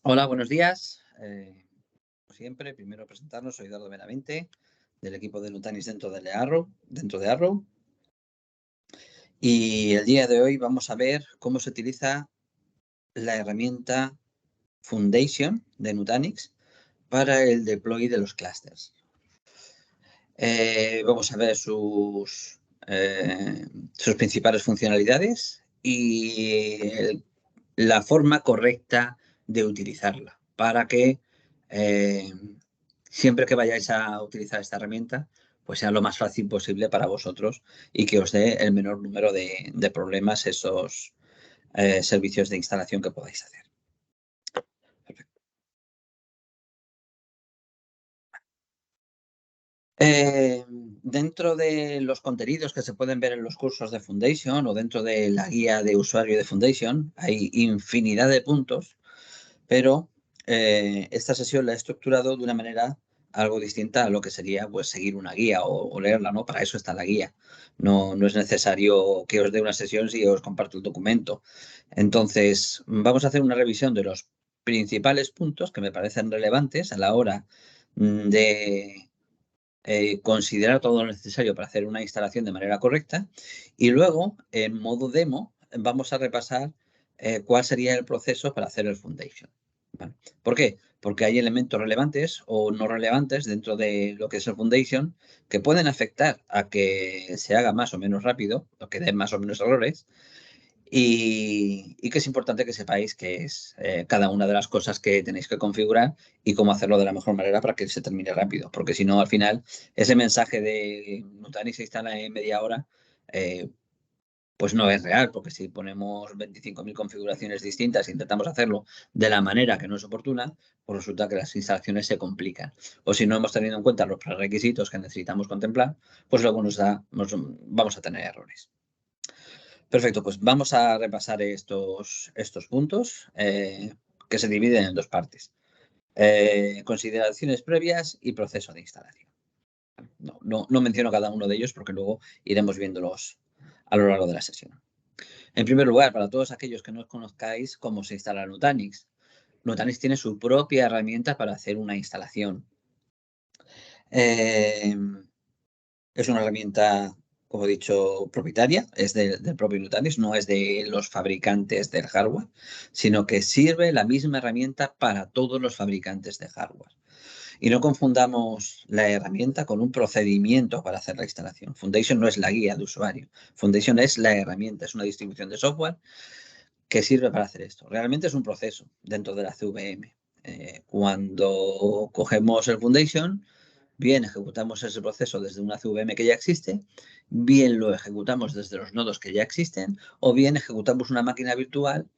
Hola, buenos días. Como siempre, primero presentarnos, soy Eduardo Benavente, del equipo de Nutanix dentro de Arrow. Y el día de hoy vamos a ver cómo se utiliza la herramienta Foundation de Nutanix para el deploy de los clusters. Vamos a ver sus principales funcionalidades y la forma correcta de utilizarla para que siempre que vayáis a utilizar esta herramienta, pues sea lo más fácil posible para vosotros y que os dé el menor número de problemas esos servicios de instalación que podáis hacer. Perfecto. Dentro de los contenidos que se pueden ver en los cursos de Foundation o dentro de la guía de usuario de Foundation, hay infinidad de puntos, pero esta sesión la he estructurado de una manera algo distinta a lo que sería pues, seguir una guía o leerla, ¿no? Para eso está la guía. No es necesario que os dé una sesión si os comparto el documento. Entonces, vamos a hacer una revisión de los principales puntos que me parecen relevantes a la hora de considerar todo lo necesario para hacer una instalación de manera correcta y luego, en modo demo, vamos a repasar cuál sería el proceso para hacer el Foundation. ¿Vale? ¿Por qué? Porque hay elementos relevantes o no relevantes dentro de lo que es el Foundation que pueden afectar a que se haga más o menos rápido o que den más o menos errores y que es importante que sepáis qué es cada una de las cosas que tenéis que configurar y cómo hacerlo de la mejor manera para que se termine rápido. Porque si no, al final, ese mensaje de Nutanix se instala en media hora, pues no es real, porque si ponemos 25.000 configuraciones distintas e intentamos hacerlo de la manera que no es oportuna, pues resulta que las instalaciones se complican. O si no hemos tenido en cuenta los prerequisitos que necesitamos contemplar, pues luego vamos a tener errores. Perfecto, pues vamos a repasar estos puntos que se dividen en dos partes. Consideraciones previas y proceso de instalación. No menciono cada uno de ellos porque luego iremos viéndolos a lo largo de la sesión. En primer lugar, para todos aquellos que no conozcáis cómo se instala Nutanix, Nutanix tiene su propia herramienta para hacer una instalación. Es una herramienta, como he dicho, propietaria, es del propio Nutanix, no es de los fabricantes del hardware, sino que sirve la misma herramienta para todos los fabricantes de hardware. Y no confundamos la herramienta con un procedimiento para hacer la instalación. Foundation no es la guía de usuario. Foundation es la herramienta, es una distribución de software que sirve para hacer esto. Realmente es un proceso dentro de la CVM. Cuando cogemos el Foundation, bien ejecutamos ese proceso desde una CVM que ya existe, bien lo ejecutamos desde los nodos que ya existen, o bien ejecutamos una máquina virtual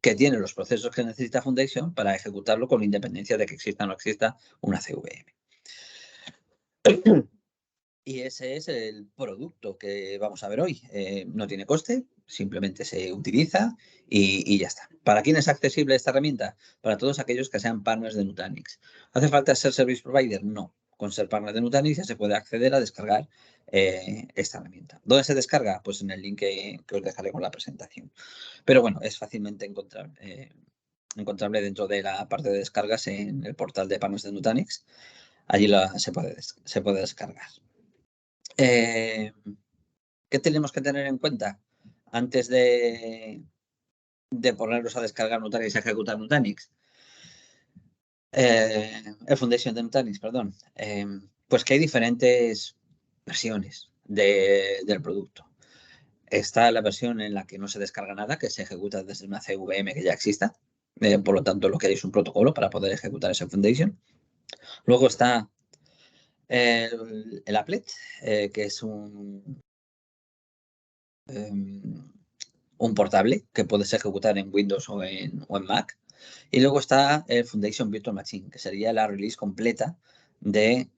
que tiene los procesos que necesita Foundation para ejecutarlo con independencia de que exista o no exista una CVM. Y ese es el producto que vamos a ver hoy. No tiene coste, simplemente se utiliza y ya está. ¿Para quién es accesible esta herramienta? Para todos aquellos que sean partners de Nutanix. ¿Hace falta ser service provider? No. Con ser partner de Nutanix ya se puede acceder a descargar esta herramienta. ¿Dónde se descarga? Pues en el link que os dejaré con la presentación. Pero bueno, es fácilmente encontrable dentro de la parte de descargas en el portal de partners de Nutanix. Allí se puede descargar. ¿Qué tenemos que tener en cuenta antes de ponernos a descargar Nutanix y ejecutar Nutanix? El Foundation de Nutanix, perdón. Pues que hay diferentes versiones del producto. Está la versión en la que no se descarga nada, que se ejecuta desde una CVM que ya exista. Por lo tanto, lo que hay es un protocolo para poder ejecutar ese Foundation. Luego está el applet, que es un portable que puedes ejecutar en Windows o en Mac. Y luego está el Foundation Virtual Machine, que sería la release completa de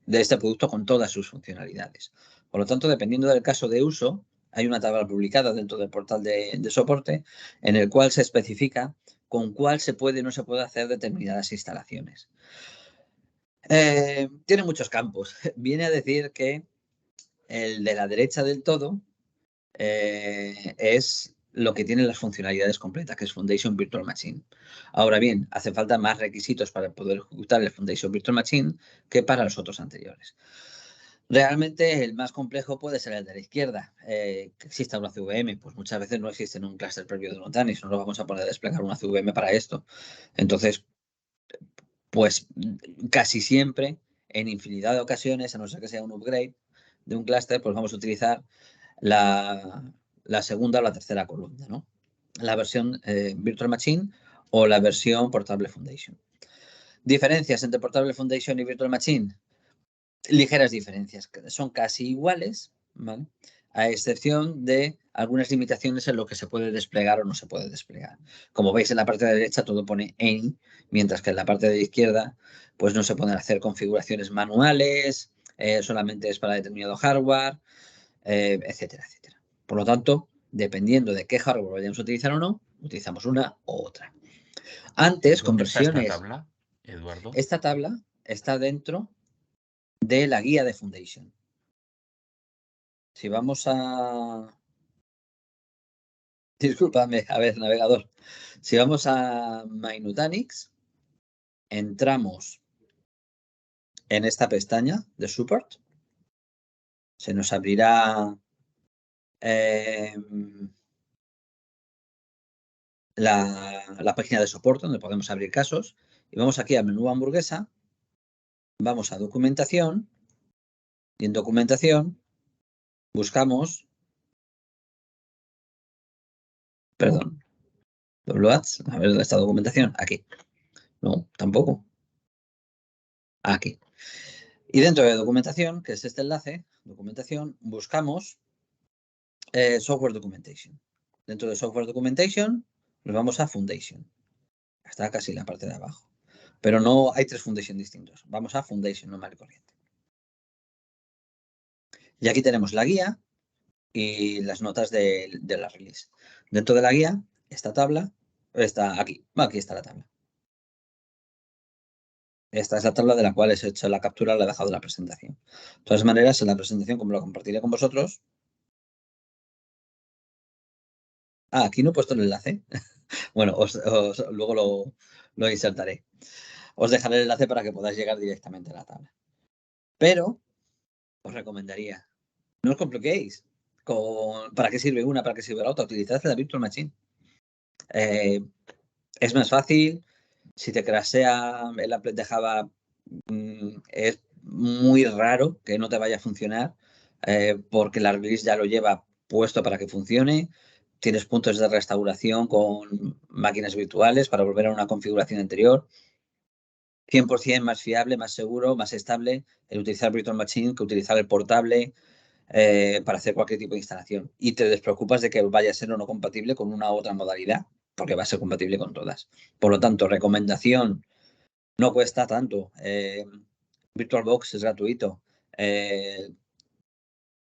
este producto con todas sus funcionalidades. Por lo tanto, dependiendo del caso de uso, hay una tabla publicada dentro del portal de soporte en el cual se especifica con cuál se puede y no se puede hacer determinadas instalaciones. Tiene muchos campos. Viene a decir que el de la derecha del todo es lo que tiene las funcionalidades completas, que es Foundation Virtual Machine. Ahora bien, hace falta más requisitos para poder ejecutar el Foundation Virtual Machine que para los otros anteriores. Realmente el más complejo puede ser el de la izquierda. Que exista una CVM, pues muchas veces no existe en un clúster previo de Nutanix, no nos vamos a poner a desplegar una CVM para esto. Entonces, pues casi siempre, en infinidad de ocasiones, a no ser que sea un upgrade de un clúster, pues vamos a utilizar la segunda o la tercera columna, ¿no? La versión Virtual Machine o la versión Portable Foundation. Diferencias entre Portable Foundation y Virtual Machine. Ligeras diferencias. Son casi iguales, ¿vale? A excepción de algunas limitaciones en lo que se puede desplegar o no se puede desplegar. Como veis, en la parte de la derecha todo pone any, mientras que en la parte de la izquierda pues no se pueden hacer configuraciones manuales, solamente es para determinado hardware, etcétera, etcétera. Por lo tanto, dependiendo de qué hardware vayamos a utilizar o no, utilizamos una u otra. Antes, con ¿Dónde está esta versiones... tabla, Eduardo? Esta tabla está dentro de la guía de Foundation. Si vamos a... Discúlpame, a ver, navegador. Si vamos a My Nutanix, entramos en esta pestaña de Support. Se nos abrirá la página de soporte donde podemos abrir casos. Y vamos aquí al menú hamburguesa. Vamos a documentación. Y en documentación buscamos... Perdón. WATS. A ver, ¿dónde está documentación? Aquí. No, tampoco. Aquí. Y dentro de documentación, que es este enlace, documentación, buscamos Software Documentation. Dentro de Software Documentation nos vamos a Foundation. Está casi en la parte de abajo. Pero no hay 3 Foundation distintos. Vamos a Foundation normal y corriente. Y aquí tenemos la guía y las notas de la release. Dentro de la guía, esta tabla está aquí. Aquí está la tabla. Esta es la tabla de la cual he hecho la captura, la he dejado en la presentación. De todas maneras, en la presentación, como lo compartiré con vosotros... aquí no he puesto el enlace. Bueno, luego lo insertaré. Os dejaré el enlace para que podáis llegar directamente a la tabla. Pero os recomendaría, no os compliquéis. ¿Para qué sirve una? ¿Para qué sirve la otra? Utilizad la Virtual Machine. Es más fácil. Si te crashea el applet de Java, es muy raro que no te vaya a funcionar porque la release ya lo lleva puesto para que funcione. Tienes puntos de restauración con máquinas virtuales para volver a una configuración anterior. 100% más fiable, más seguro, más estable el utilizar Virtual Machine que utilizar el portable para hacer cualquier tipo de instalación. Y te despreocupas de que vaya a ser o no compatible con una u otra modalidad, porque va a ser compatible con todas. Por lo tanto, recomendación, no cuesta tanto. VirtualBox es gratuito.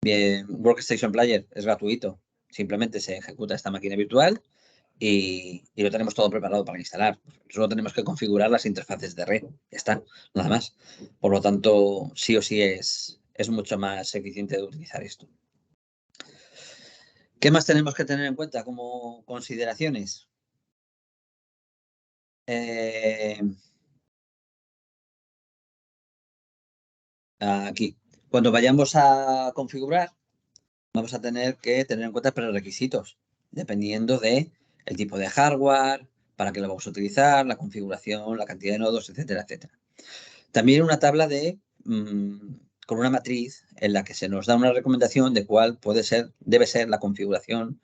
Workstation Player es gratuito. Simplemente se ejecuta esta máquina virtual y lo tenemos todo preparado para instalar. Solo tenemos que configurar las interfaces de red. Ya está, nada más. Por lo tanto, sí o sí es mucho más eficiente de utilizar esto. ¿Qué más tenemos que tener en cuenta como consideraciones? Aquí. Cuando vayamos a configurar, vamos a tener que tener en cuenta prerequisitos, dependiendo de el tipo de hardware, para qué lo vamos a utilizar, la configuración, la cantidad de nodos, etcétera, etcétera. También una tabla con una matriz en la que se nos da una recomendación de cuál debe ser la configuración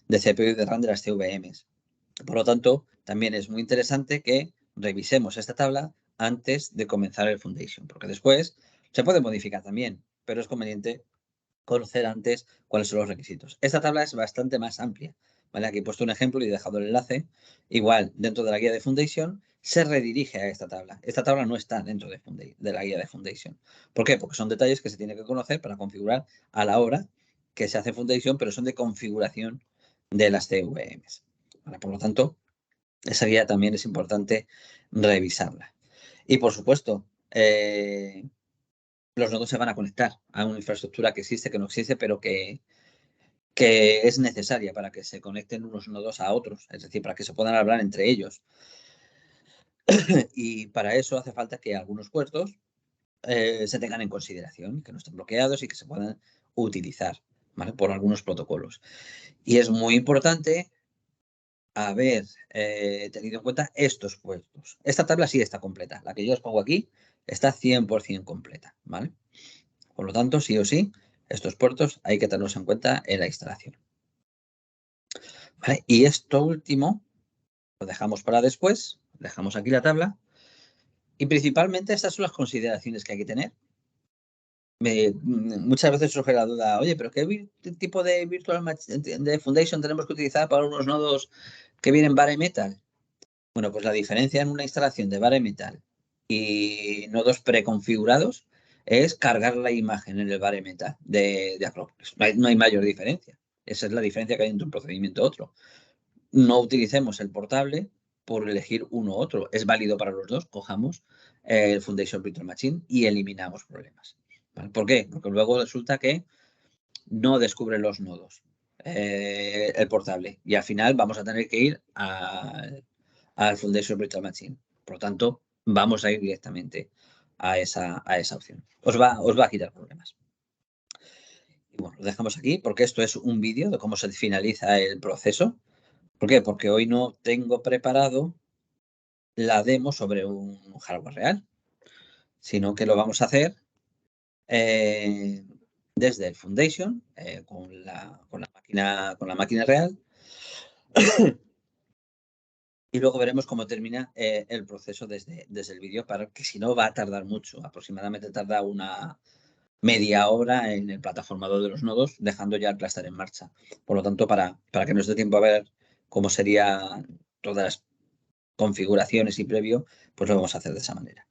de CPU y de RAM de las CVMs. Por lo tanto, también es muy interesante que revisemos esta tabla antes de comenzar el Foundation, porque después se puede modificar también, pero es conveniente conocer antes cuáles son los requisitos. Esta tabla es bastante más amplia. ¿Vale? Aquí he puesto un ejemplo y he dejado el enlace. Igual, dentro de la guía de Foundation, se redirige a esta tabla. Esta tabla no está dentro de la guía de Foundation. ¿Por qué? Porque son detalles que se tienen que conocer para configurar a la hora que se hace Foundation, pero son de configuración de las CVMs. ¿Vale? Por lo tanto, esa guía también es importante revisarla. Y por supuesto, los nodos se van a conectar a una infraestructura que existe, que no existe, pero que que es necesaria para que se conecten unos nodos a otros, es decir, para que se puedan hablar entre ellos. Y para eso hace falta que algunos puertos se tengan en consideración, que no estén bloqueados y que se puedan utilizar, ¿vale? Por algunos protocolos. Y es muy importante haber tenido en cuenta estos puertos. Esta tabla sí está completa. La que yo os pongo aquí está 100% completa, ¿vale? Por lo tanto, sí o sí, estos puertos hay que tenerlos en cuenta en la instalación. ¿Vale? Y esto último lo dejamos para después. Dejamos aquí la tabla. Y principalmente estas son las consideraciones que hay que tener. Muchas veces surge la duda, oye, pero ¿qué tipo de Virtual de Foundation tenemos que utilizar para unos nodos que vienen bare metal? Bueno, pues la diferencia en una instalación de bare metal y nodos preconfigurados es cargar la imagen en el bare metal de Acropolis. No hay mayor diferencia. Esa es la diferencia que hay entre un procedimiento y otro. No utilicemos el portable por elegir uno u otro. Es válido para los dos. Cojamos el Foundation Virtual Machine y eliminamos problemas. ¿Vale? ¿Por qué? Porque luego resulta que no descubre los nodos el portable y al final vamos a tener que ir al Foundation Virtual Machine. Por lo tanto, vamos a ir directamente a esa opción. Os va a quitar problemas. Y bueno, lo dejamos aquí porque esto es un vídeo de cómo se finaliza el proceso. ¿Por qué? Porque hoy no tengo preparado la demo sobre un hardware real, sino que lo vamos a hacer desde el Foundation con la máquina real. Y luego veremos cómo termina el proceso desde el vídeo, para que si no va a tardar mucho. Aproximadamente tarda una media hora en el plataformador de los nodos, dejando ya el cluster en marcha. Por lo tanto, para que nos dé tiempo a ver cómo serían todas las configuraciones y previo, pues lo vamos a hacer de esa manera.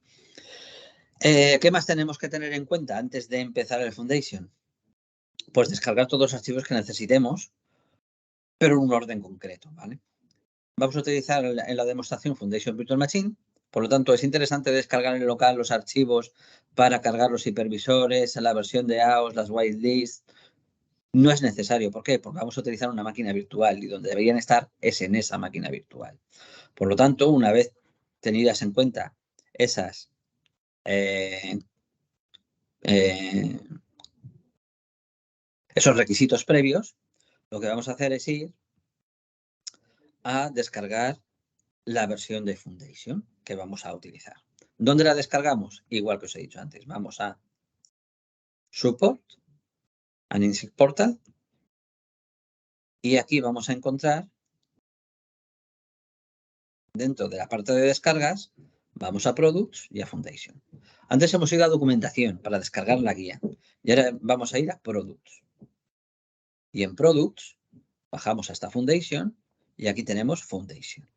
¿Qué más tenemos que tener en cuenta antes de empezar el Foundation? Pues descargar todos los archivos que necesitemos, pero en un orden concreto, ¿vale? Vamos a utilizar en la demostración Foundation Virtual Machine. Por lo tanto, es interesante descargar en local los archivos para cargar los hipervisores, la versión de AOS, las whitelists. No es necesario. ¿Por qué? Porque vamos a utilizar una máquina virtual y donde deberían estar es en esa máquina virtual. Por lo tanto, una vez tenidas en cuenta esas esos requisitos previos, lo que vamos a hacer es ir a descargar la versión de Foundation que vamos a utilizar. ¿Dónde la descargamos? Igual que os he dicho antes, vamos a Support, and Insert Portal, y aquí vamos a encontrar, dentro de la parte de descargas, vamos a Products y a Foundation. Antes hemos ido a Documentación para descargar la guía, y ahora vamos a ir a Products. Y en Products bajamos hasta Foundation, y aquí tenemos Foundation.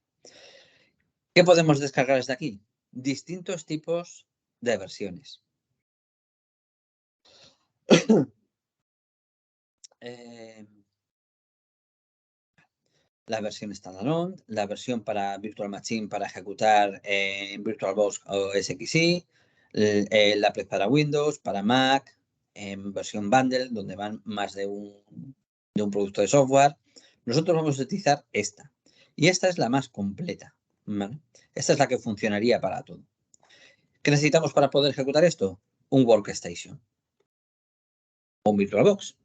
¿Qué podemos descargar desde aquí? Distintos tipos de versiones. La versión standalone, la versión para Virtual Machine para ejecutar en VirtualBox o SXI, la Applet para Windows, para Mac, en versión bundle, donde van más de un producto de software. Nosotros vamos a utilizar esta. Y esta es la más completa, ¿vale? Esta es la que funcionaría para todo. ¿Qué necesitamos para poder ejecutar esto? Un Workstation o un VirtualBox,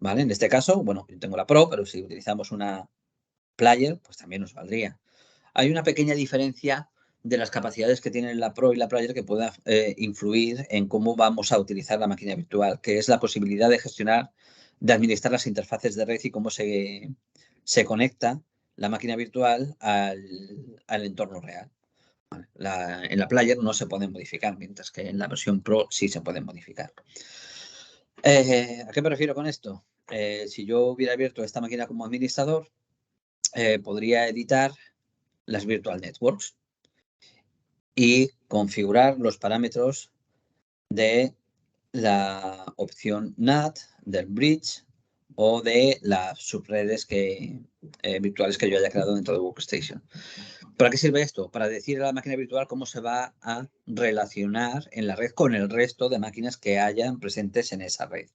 ¿vale? En este caso, bueno, yo tengo la Pro, pero si utilizamos una Player, pues también nos valdría. Hay una pequeña diferencia de las capacidades que tienen la Pro y la Player que pueda influir en cómo vamos a utilizar la máquina virtual, que es la posibilidad de gestionar, de administrar las interfaces de red y cómo se conecta la máquina virtual al entorno real. En la Player no se pueden modificar, mientras que en la versión Pro sí se pueden modificar. ¿A qué me refiero con esto? Si yo hubiera abierto esta máquina como administrador, podría editar las Virtual Networks y configurar los parámetros de la opción NAT, del bridge o de las subredes virtuales que yo haya creado dentro de Workstation. ¿Para qué sirve esto? Para decir a la máquina virtual cómo se va a relacionar en la red con el resto de máquinas que hayan presentes en esa red.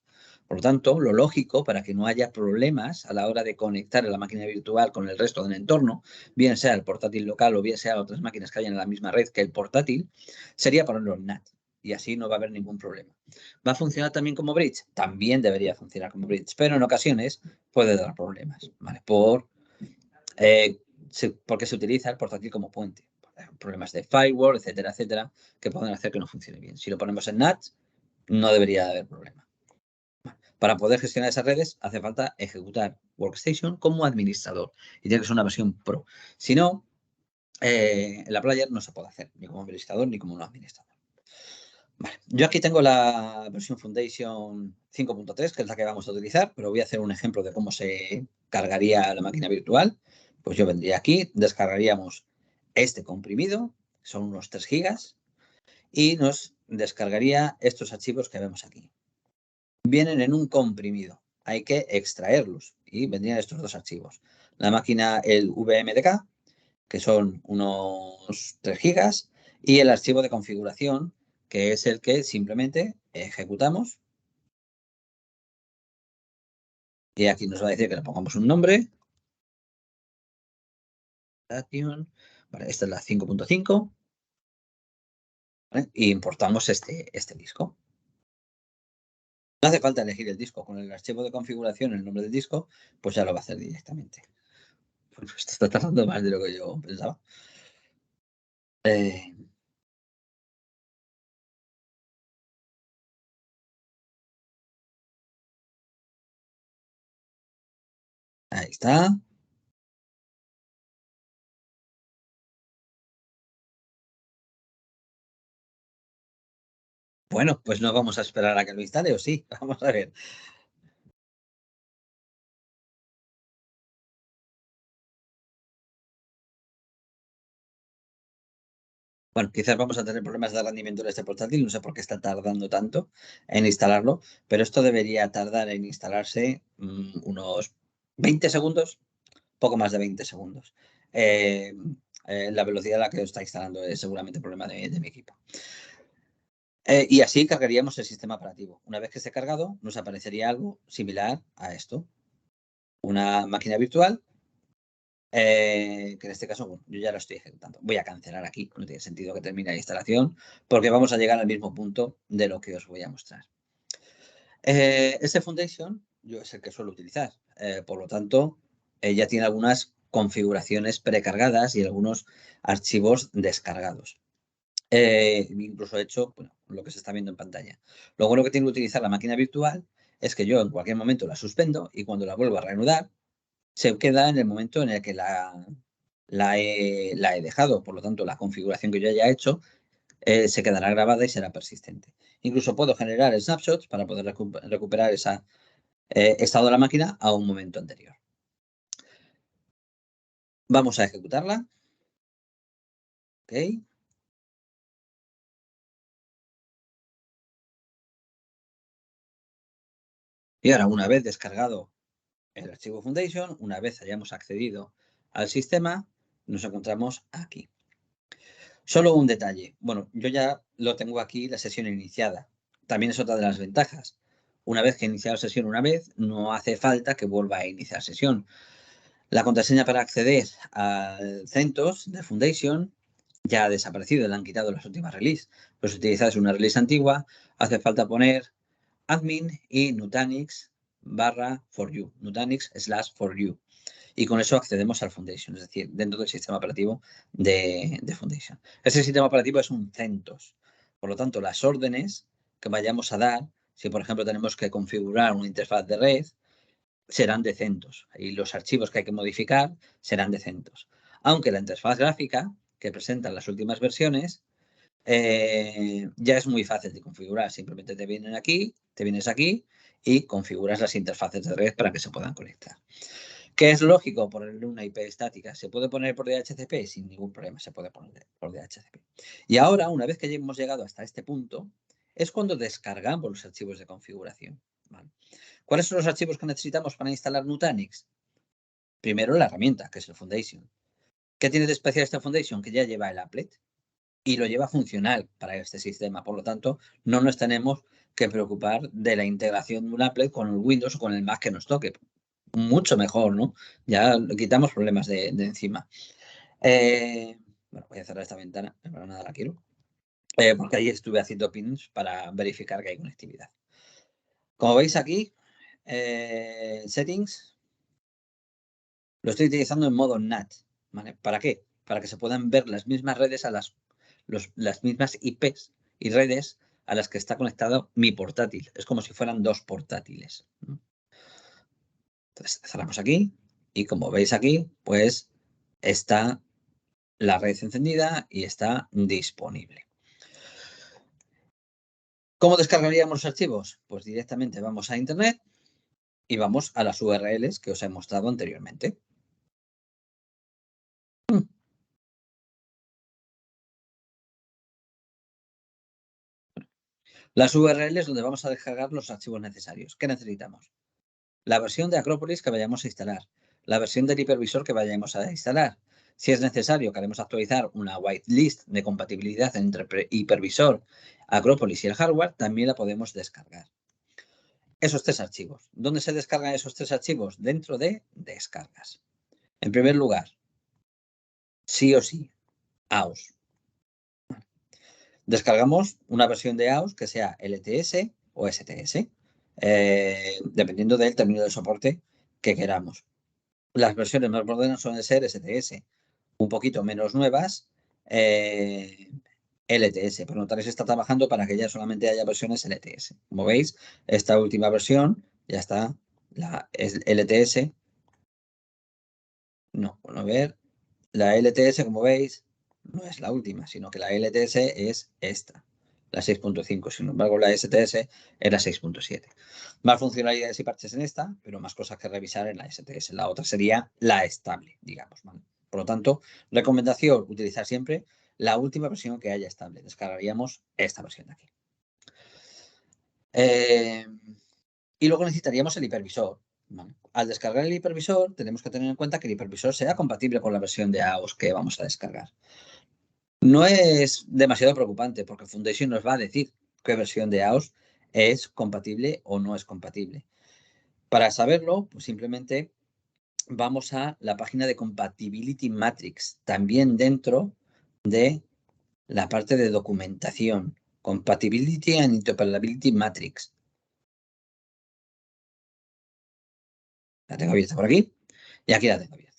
Por lo tanto, lo lógico para que no haya problemas a la hora de conectar la máquina virtual con el resto del entorno, bien sea el portátil local o bien sea otras máquinas que hayan en la misma red que el portátil, sería ponerlo en NAT. Y así no va a haber ningún problema. ¿Va a funcionar también como bridge? También debería funcionar como bridge, pero en ocasiones puede dar problemas, ¿vale? Porque se utiliza el portátil como puente. Problemas de firewall, etcétera, etcétera, que pueden hacer que no funcione bien. Si lo ponemos en NAT, no debería haber problema. Para poder gestionar esas redes hace falta ejecutar Workstation como administrador y tiene que ser una versión Pro. Si no, en la Player no se puede hacer ni como administrador ni como no administrador. Vale. Yo aquí tengo la versión Foundation 5.3, que es la que vamos a utilizar, pero voy a hacer un ejemplo de cómo se cargaría la máquina virtual. Pues yo vendría aquí, descargaríamos este comprimido, son unos 3 gigas, y nos descargaría estos archivos que vemos aquí. Vienen en un comprimido, hay que extraerlos y vendrían estos dos archivos. La máquina, el VMDK, que son unos 3 gigas, y el archivo de configuración, que es el que simplemente ejecutamos. Y aquí nos va a decir que le pongamos un nombre. Vale, esta es la 5.5. ¿Vale? Y importamos este disco. No hace falta elegir el disco. Con el archivo de configuración, el nombre del disco, pues ya lo va a hacer directamente. Pues esto está tardando más de lo que yo pensaba. Ahí está. Bueno, pues no vamos a esperar a que lo instale, ¿o sí? Vamos a ver. Bueno, quizás vamos a tener problemas de rendimiento en este portátil, no sé por qué está tardando tanto en instalarlo, pero esto debería tardar en instalarse unos 20 segundos, poco más de 20 segundos. La velocidad a la que lo está instalando es seguramente problema de mi equipo. Y así cargaríamos el sistema operativo. Una vez que esté cargado, nos aparecería algo similar a esto. Una máquina virtual, que en este caso, bueno, yo ya lo estoy ejecutando. Voy a cancelar aquí, no tiene sentido que termine la instalación, porque vamos a llegar al mismo punto de lo que os voy a mostrar. Este Foundation yo es el que suelo utilizar, por lo tanto, ya tiene algunas configuraciones precargadas y algunos archivos descargados. Incluso he hecho, bueno, lo que se está viendo en pantalla. Lo bueno que tiene que utilizar la máquina virtual es que yo en cualquier momento la suspendo y cuando la vuelvo a reanudar, se queda en el momento en el que la he dejado. Por lo tanto, la configuración que yo haya hecho se quedará grabada y será persistente. Incluso puedo generar snapshots para poder recuperar ese estado de la máquina a un momento anterior. Vamos a ejecutarla. Ok. Y ahora, una vez descargado el archivo Foundation, una vez hayamos accedido al sistema, nos encontramos aquí. Solo un detalle. Bueno, yo ya lo tengo aquí, la sesión iniciada. También es otra de las ventajas. Una vez que he iniciado sesión una vez, no hace falta que vuelva a iniciar sesión. La contraseña para acceder al CentOS de Foundation ya ha desaparecido, le han quitado las últimas releases. Pues si utilizáis una release antigua, hace falta poner admin y nutanix /for you, nutanix/for you. Y con eso accedemos al Foundation, es decir, dentro del sistema operativo de Foundation. Ese sistema operativo es un CentOS. Por lo tanto, las órdenes que vayamos a dar, si por ejemplo tenemos que configurar una interfaz de red, serán de CentOS. Y los archivos que hay que modificar serán de CentOS. Aunque la interfaz gráfica que presentan las últimas versiones ya es muy fácil de configurar. Simplemente te vienes aquí y configuras las interfaces de red para que se puedan conectar. ¿Qué es lógico ponerle una IP estática? ¿Se puede poner por DHCP? Sin ningún problema se puede poner por DHCP. Y ahora, una vez que ya hemos llegado hasta este punto, es cuando descargamos los archivos de configuración. ¿Vale? ¿Cuáles son los archivos que necesitamos para instalar Nutanix? Primero, la herramienta, que es el Foundation. ¿Qué tiene de especial este Foundation? Que ya lleva el applet y lo lleva funcional para este sistema. Por lo tanto, no nos tenemos que preocupar de la integración de un applet con el Windows o con el Mac que nos toque. Mucho mejor, ¿no? Ya quitamos problemas de encima. Bueno, voy a cerrar esta ventana, para nada la quiero. Porque ahí estuve haciendo pins para verificar que hay conectividad. Como veis aquí, settings, lo estoy utilizando en modo NAT. ¿Vale? ¿Para qué? Para que se puedan ver las mismas redes a las mismas IPs y redes a las que está conectado mi portátil. Es como si fueran dos portátiles. Entonces, cerramos aquí y como veis aquí, pues está la red encendida y está disponible. ¿Cómo descargaríamos los archivos? Pues directamente vamos a Internet y vamos a las URLs que os he mostrado anteriormente. Las URLs donde vamos a descargar los archivos necesarios. ¿Qué necesitamos? La versión de Acropolis que vayamos a instalar, la versión del hipervisor que vayamos a instalar. Si es necesario, queremos actualizar una whitelist de compatibilidad entre hipervisor, Acropolis y el hardware, también la podemos descargar. Esos tres archivos. ¿Dónde se descargan esos tres archivos? Dentro de descargas. En primer lugar, sí o sí, AUS. Descargamos una versión de AUS que sea LTS o STS, dependiendo del término de soporte que queramos. Las versiones más modernas suelen ser STS, un poquito menos nuevas, LTS. Pero notaréis que está trabajando para que ya solamente haya versiones LTS. Como veis, esta última versión ya está, la LTS. No, bueno, a ver, la LTS, como veis, no es la última, sino que la LTS es esta, la 6.5. Sin embargo, la STS era 6.7. Más funcionalidades y parches en esta, pero más cosas que revisar en la STS. La otra sería la estable, digamos. ¿Vale? Por lo tanto, recomendación, utilizar siempre la última versión que haya estable. Descargaríamos esta versión de aquí. Y luego necesitaríamos el hipervisor. ¿Vale? Al descargar el hipervisor, tenemos que tener en cuenta que el hipervisor sea compatible con la versión de AOS que vamos a descargar. No es demasiado preocupante porque Foundation nos va a decir qué versión de AOS es compatible o no es compatible. Para saberlo, pues simplemente vamos a la página de Compatibility Matrix, también dentro de la parte de documentación. Compatibility and Interoperability Matrix. La tengo abierta por aquí y aquí la tengo abierta.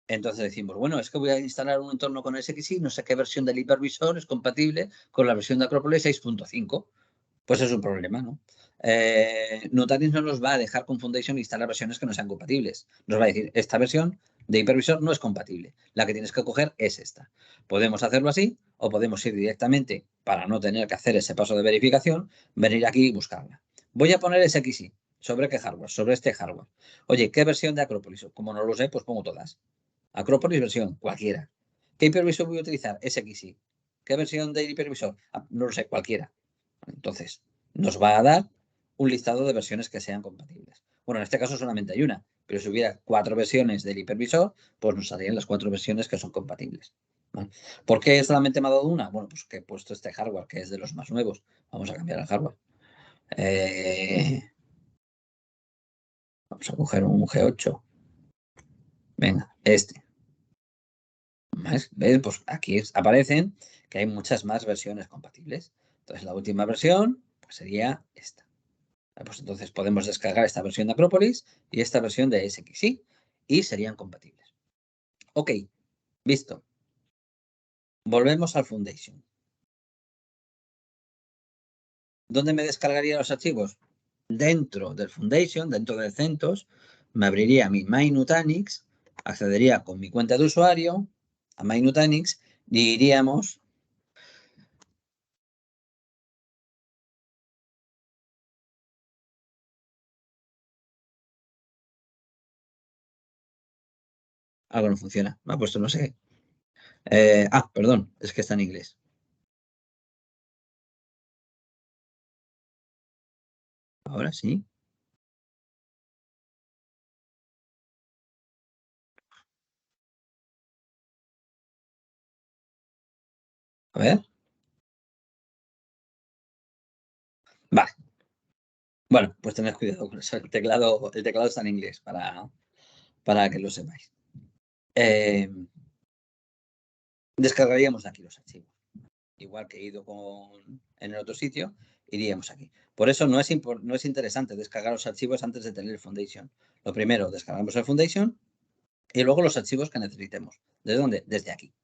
Entonces decimos, bueno, es que voy a instalar un entorno con SXI, no sé qué versión del hipervisor es compatible con la versión de Acropolis 6.5. Pues es un problema, ¿no? Notaris no nos va a dejar con Foundation instalar versiones que no sean compatibles. Nos va a decir, esta versión de hipervisor no es compatible. La que tienes que coger es esta. Podemos hacerlo así o podemos ir directamente, para no tener que hacer ese paso de verificación, venir aquí y buscarla. Voy a poner SXI. ¿Sobre qué hardware? Sobre este hardware. Oye, ¿qué versión de Acropolis? Como no lo sé, pues pongo todas. Acropolis versión, cualquiera. ¿Qué hipervisor voy a utilizar? SXI. ¿Qué versión de hipervisor? No lo sé, cualquiera. Entonces, nos va a dar un listado de versiones que sean compatibles. Bueno, en este caso solamente hay una, pero si hubiera 4 versiones del hipervisor, pues nos saldrían las 4 versiones que son compatibles. ¿Vale? ¿Por qué solamente me ha dado una? Bueno, pues que he puesto este hardware, que es de los más nuevos. Vamos a cambiar el hardware. Vamos a coger un G8. Venga, este. ¿Ves? Pues aquí aparecen que hay muchas más versiones compatibles. Entonces, la última versión pues sería esta. Pues entonces podemos descargar esta versión de Acropolis y esta versión de SXI y serían compatibles. Ok, visto. Volvemos al Foundation. ¿Dónde me descargaría los archivos? Dentro del Foundation, dentro del CentOS, me abriría mi MyNutanix, accedería con mi cuenta de usuario a MyNutanix y iríamos algo no funciona. Me ha puesto no sé. Perdón, es que está en inglés. Ahora sí. A ver. Vale. Bueno, pues tened cuidado con eso. El teclado está en inglés para que lo sepáis. Descargaríamos aquí los archivos. Igual que he ido en el otro sitio, iríamos aquí. Por eso no es interesante descargar los archivos antes de tener el Foundation. Lo primero, descargamos el Foundation y luego los archivos que necesitemos. ¿Desde dónde? Desde aquí.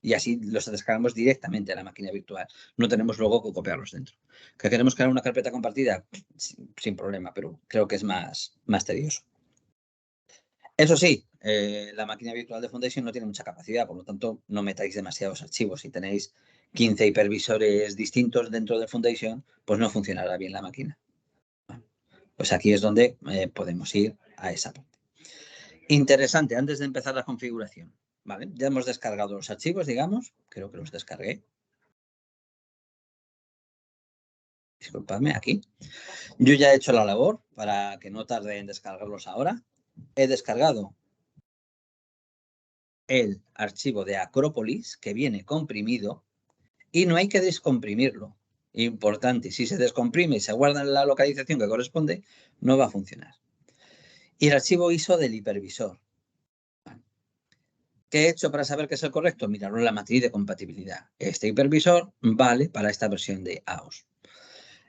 Y así los descargamos directamente a la máquina virtual. No tenemos luego que copiarlos dentro. ¿Que queremos crear una carpeta compartida? Sin problema, pero creo que es más tedioso. Eso sí, la máquina virtual de Foundation no tiene mucha capacidad, por lo tanto, no metáis demasiados archivos. Si tenéis 15 hipervisores distintos dentro de Foundation, pues no funcionará bien la máquina. Pues aquí es donde podemos ir a esa parte. Interesante, antes de empezar la configuración. ¿Vale? Ya hemos descargado los archivos, digamos. Creo que los descargué. Disculpadme, aquí. Yo ya he hecho la labor para que no tarde en descargarlos ahora. He descargado el archivo de Acropolis que viene comprimido y no hay que descomprimirlo. Importante, si se descomprime y se guarda en la localización que corresponde, no va a funcionar. Y el archivo ISO del hipervisor. ¿Qué he hecho para saber que es el correcto? Mirarlo en la matriz de compatibilidad. Este hipervisor vale para esta versión de AOS.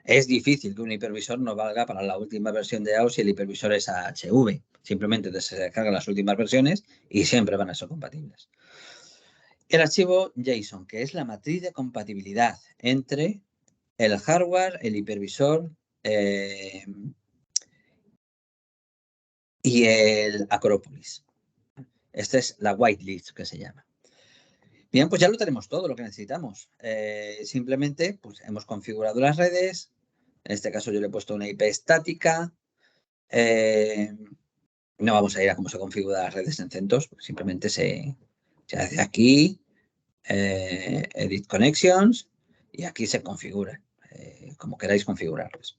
Es difícil que un hipervisor no valga para la última versión de AOS si el hipervisor es AHV. Simplemente se descargan las últimas versiones y siempre van a ser compatibles. El archivo JSON, que es la matriz de compatibilidad entre el hardware, el hipervisor y el Acropolis. Esta es la whitelist que se llama. Bien, pues ya lo tenemos todo lo que necesitamos. Simplemente pues, hemos configurado las redes. En este caso yo le he puesto una IP estática. No vamos a ir a cómo se configuran las redes en CentOS. Simplemente se hace aquí, Edit Connections, y aquí se configura, como queráis configurarlas.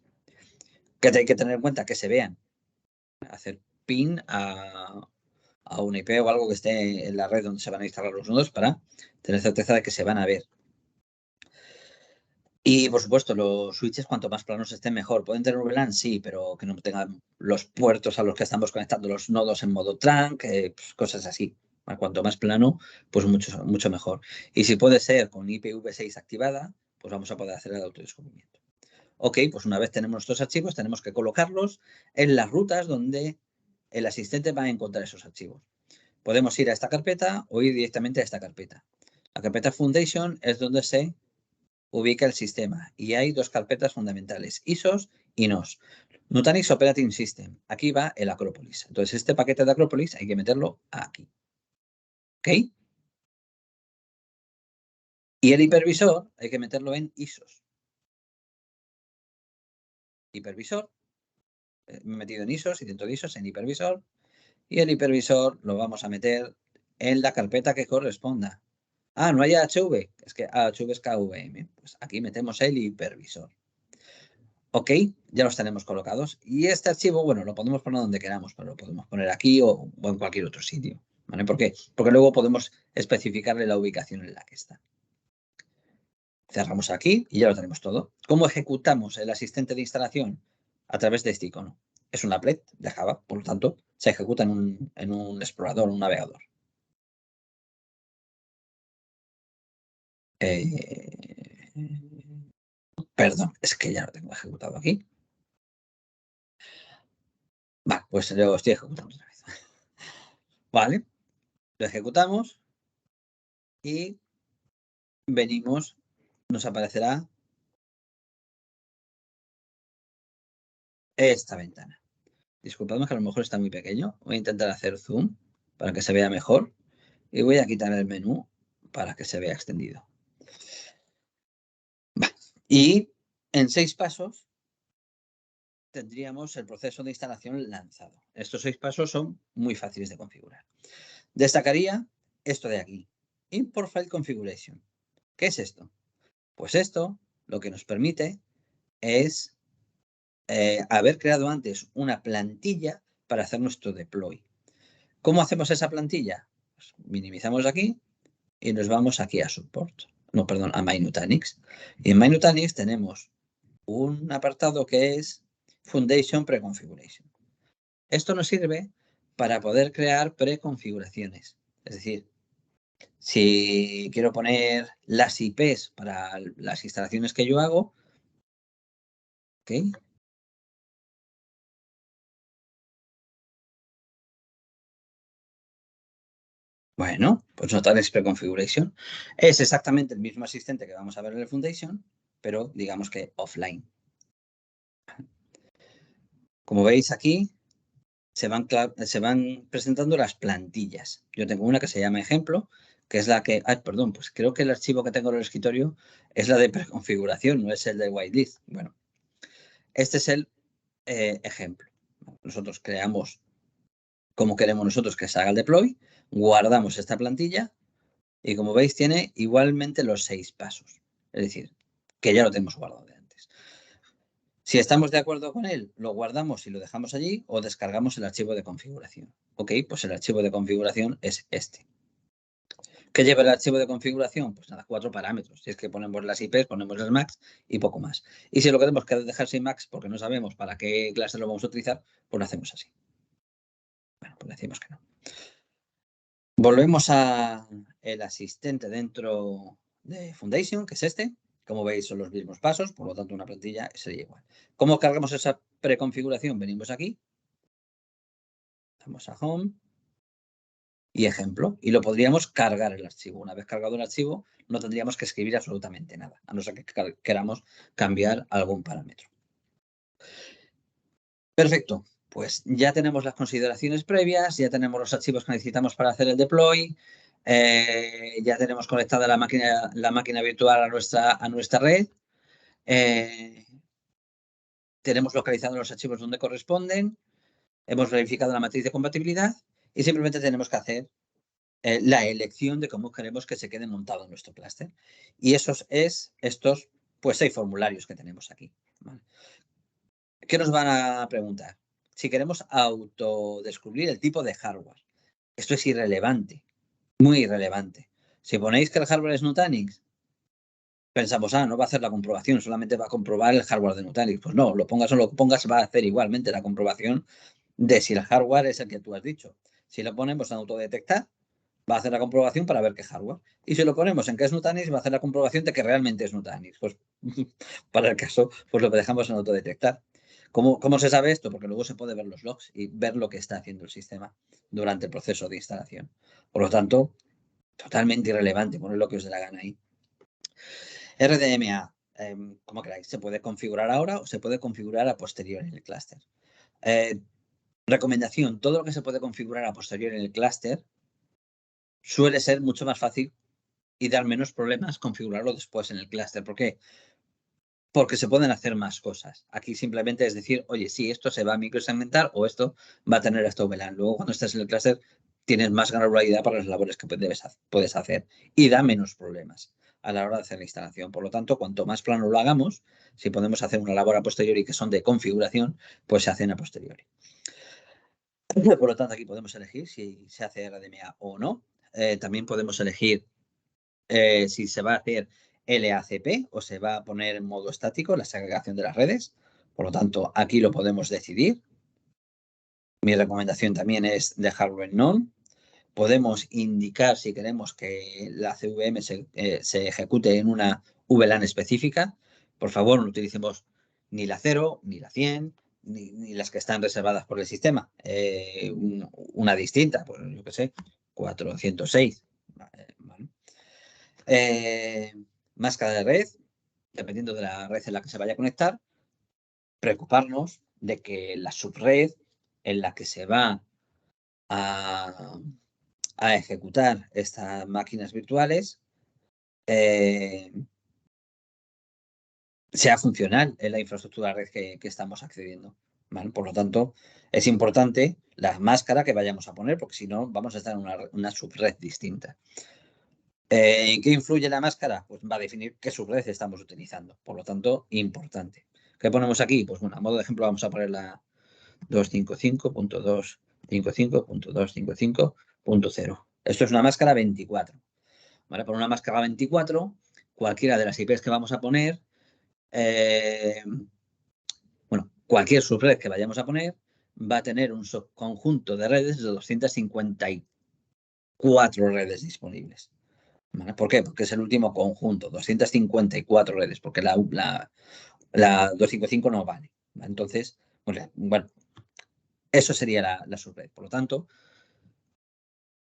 Que hay que tener en cuenta que se vean. Hacer pin a una IP o algo que esté en la red donde se van a instalar los nodos para tener certeza de que se van a ver. Y, por supuesto, los switches, cuanto más planos estén, mejor. ¿Pueden tener VLAN? Sí, pero que no tengan los puertos a los que estamos conectando los nodos en modo trunk, pues, cosas así. Cuanto más plano, pues mucho mejor. Y si puede ser con IPv6 activada, pues vamos a poder hacer el autodescubrimiento. Ok, pues una vez tenemos nuestros archivos, tenemos que colocarlos en las rutas donde el asistente va a encontrar esos archivos. Podemos ir a esta carpeta o ir directamente a esta carpeta. La carpeta Foundation es donde se ubica el sistema y hay dos carpetas fundamentales, ISOs y NOS. Nutanix Operating System. Aquí va el Acropolis. Entonces, este paquete de Acropolis hay que meterlo aquí. ¿Ok? Y el hipervisor hay que meterlo en ISOs. Hipervisor. Me he metido en ISOs y dentro de ISOs en hipervisor. Y el hipervisor lo vamos a meter en la carpeta que corresponda. Ah, no hay AHV. Es que AHV es KVM. Pues aquí metemos el hipervisor. Ok, ya los tenemos colocados. Y este archivo, bueno, lo podemos poner donde queramos, pero lo podemos poner aquí o en cualquier otro sitio. ¿Vale? ¿Por qué? Porque luego podemos especificarle la ubicación en la que está. Cerramos aquí y ya lo tenemos todo. ¿Cómo ejecutamos el asistente de instalación? A través de este icono. Es un applet de Java, por lo tanto, se ejecuta en un explorador, un navegador. Perdón, es que ya lo tengo ejecutado aquí. Vale, pues lo estoy ejecutando otra vez. Vale, lo ejecutamos y venimos, nos aparecerá esta ventana. Disculpadme que a lo mejor está muy pequeño. Voy a intentar hacer zoom para que se vea mejor y voy a quitar el menú para que se vea extendido. Vale. Y en 6 pasos tendríamos el proceso de instalación lanzado. Estos 6 pasos son muy fáciles de configurar. Destacaría esto de aquí, Import File Configuration. ¿Qué es esto? Pues esto lo que nos permite es haber creado antes una plantilla para hacer nuestro deploy. ¿Cómo hacemos esa plantilla? Pues minimizamos aquí y nos vamos aquí a Support. No, perdón, a MyNutanix. Y en MyNutanix tenemos un apartado que es Foundation Preconfiguration. Esto nos sirve para poder crear preconfiguraciones. Es decir, si quiero poner las IPs para las instalaciones que yo hago, ¿ok? Bueno, pues Nutanix Preconfiguration es exactamente el mismo asistente que vamos a ver en el Foundation, pero digamos que offline. Como veis aquí, se van presentando las plantillas. Yo tengo una que se llama ejemplo, que es la que... perdón, pues creo que el archivo que tengo en el escritorio es la de preconfiguración, no es el de whitelist. Bueno, este es el ejemplo. Nosotros creamos como queremos nosotros que se haga el deploy, guardamos esta plantilla y como veis tiene igualmente los 6 pasos. Es decir, que ya lo tenemos guardado de antes. Si estamos de acuerdo con él, lo guardamos y lo dejamos allí o descargamos el archivo de configuración. Ok, pues el archivo de configuración es este. ¿Qué lleva el archivo de configuración? Pues nada, 4 parámetros. Si es que ponemos las IPs, ponemos las MACs y poco más. Y si lo queremos dejar sin MACs porque no sabemos para qué clase lo vamos a utilizar, pues lo hacemos así. Bueno, pues decimos que no. Volvemos al asistente dentro de Foundation, que es este. Como veis, son los mismos pasos, por lo tanto, una plantilla sería igual. ¿Cómo cargamos esa preconfiguración? Venimos aquí, vamos a Home y Ejemplo, y lo podríamos cargar el archivo. Una vez cargado el archivo, no tendríamos que escribir absolutamente nada, a no ser que queramos cambiar algún parámetro. Perfecto, pues ya tenemos las consideraciones previas, ya tenemos los archivos que necesitamos para hacer el deploy, ya tenemos conectada la máquina virtual a nuestra red, tenemos localizados los archivos donde corresponden, hemos verificado la matriz de compatibilidad y simplemente tenemos que hacer la elección de cómo queremos que se quede montado nuestro clúster. Y estos, pues 6 formularios que tenemos aquí. ¿Vale? ¿Qué nos van a preguntar? Si queremos autodescubrir el tipo de hardware. Esto es irrelevante, muy irrelevante. Si ponéis que el hardware es Nutanix, pensamos, no va a hacer la comprobación, solamente va a comprobar el hardware de Nutanix. Pues no, lo pongas o lo pongas, va a hacer igualmente la comprobación de si el hardware es el que tú has dicho. Si lo ponemos en autodetectar, va a hacer la comprobación para ver qué hardware. Y si lo ponemos en que es Nutanix, va a hacer la comprobación de que realmente es Nutanix. Pues para el caso, pues lo dejamos en autodetectar. ¿Cómo se sabe esto? Porque luego se puede ver los logs y ver lo que está haciendo el sistema durante el proceso de instalación. Por lo tanto, totalmente irrelevante, poner lo que os dé la gana ahí. RDMA, como queráis, se puede configurar ahora o se puede configurar a posteriori en el clúster. Recomendación, todo lo que se puede configurar a posteriori en el clúster suele ser mucho más fácil y dar menos problemas configurarlo después en el clúster. ¿Por qué? Porque se pueden hacer más cosas. Aquí simplemente es decir, oye, sí, esto se va a microsegmentar o esto va a tener esta VLAN. Luego, cuando estés en el clúster, tienes más granularidad para las labores que puedes hacer y da menos problemas a la hora de hacer la instalación. Por lo tanto, cuanto más plano lo hagamos, si podemos hacer una labor a posteriori que son de configuración, pues se hacen a posteriori. Por lo tanto, aquí podemos elegir si se hace RDMA o no. También podemos elegir si se va a hacer LACP o se va a poner en modo estático la segregación de las redes. Por lo tanto, aquí lo podemos decidir. Mi recomendación también es dejarlo en none. Podemos indicar si queremos que la CVM se ejecute en una VLAN específica. Por favor, no utilicemos ni la 0, ni la 100, ni las que están reservadas por el sistema. Una distinta, pues yo qué sé, 406. Vale. Máscara de red, dependiendo de la red en la que se vaya a conectar, preocuparnos de que la subred en la que se va a ejecutar estas máquinas virtuales sea funcional en la infraestructura red que estamos accediendo. ¿Vale? Por lo tanto, es importante la máscara que vayamos a poner, porque si no, vamos a estar en una subred distinta. ¿En qué influye la máscara? Pues va a definir qué subred estamos utilizando. Por lo tanto, importante. ¿Qué ponemos aquí? Pues bueno, a modo de ejemplo vamos a poner la 255.255.255.0. Esto es una máscara 24. ¿Vale? Por una máscara 24, cualquiera de las IPs que vamos a poner bueno, cualquier subred que vayamos a poner va a tener un subconjunto de redes de 254 redes disponibles. ¿Vale? ¿Por qué? Porque es el último conjunto, 254 redes, porque la 255 no vale. ¿Vale? Entonces, bueno, eso sería la subred. Por lo tanto,